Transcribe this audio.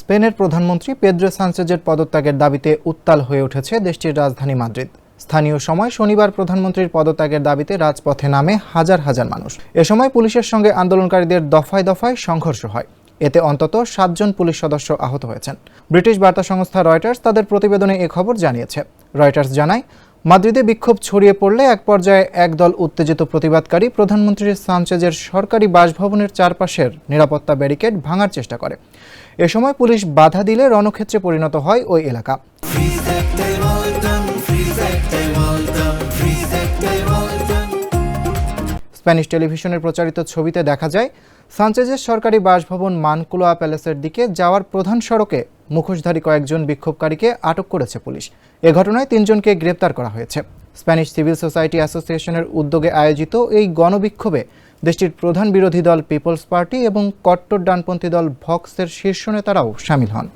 স্পেনের প্রধানমন্ত্রী পেদ্রো সানচেজের পদত্যাগের দাবিতে উত্তাল হয়ে উঠেছে দেশটির রাজধানী মাদ্রিদ। স্থানীয় সময় শনিবার প্রধানমন্ত্রীর পদত্যাগের দাবিতে রাজপথে নামে হাজার হাজার মানুষ। এ সময় পুলিশের সঙ্গে আন্দোলনকারীদের দফায় দফায় সংঘর্ষ হয়। এতে অন্তত 7 জন পুলিশ সদস্য আহত হয়েছেন। ব্রিটিশ বার্তা সংস্থা রয়টার্স তাদের প্রতিবেদনে এ খবর জানিয়েছে। রয়টার্স জানায়, মাদ্রিদে বিক্ষোভ ছড়িয়ে পড়লে এক পর্যায়ে একদল উত্তেজিত প্রতিবাদকারী প্রধানমন্ত্রী সানচেজের সরকারি বাসভবনের চারপাশের নিরাপত্তা ব্যারিকেড ভাঙার চেষ্টা করে। এ সময় পুলিশ বাধা দিলে রণক্ষেত্রে পরিণত হয় ওই এলাকা। স্প্যানিশ টেলিভিশনের প্রচারিত ছবিতে দেখা যায়, সানচেজের সরকারি বাসভবন মানকুলোয়া প্যালেসের দিকে যাওয়ার প্রধান সড়কে মুখোশধারী কয়েকজন বিক্ষোভকারীকে আটক করেছে পুলিশ। এ ঘটনায় 3 জনকে গ্রেপ্তার করা হয়েছে। স্প্যানিশ সিভিল সোসাইটি অ্যাসোসিয়েশনের উদ্যোগে আয়োজিত এই গণবিক্ষোভে দেশটির প্রধান বিরোধী দল পিপলস পার্টি এবং কট্টর ডানপন্থী দল ভক্সের শীর্ষ নেতারাও শামিল হন।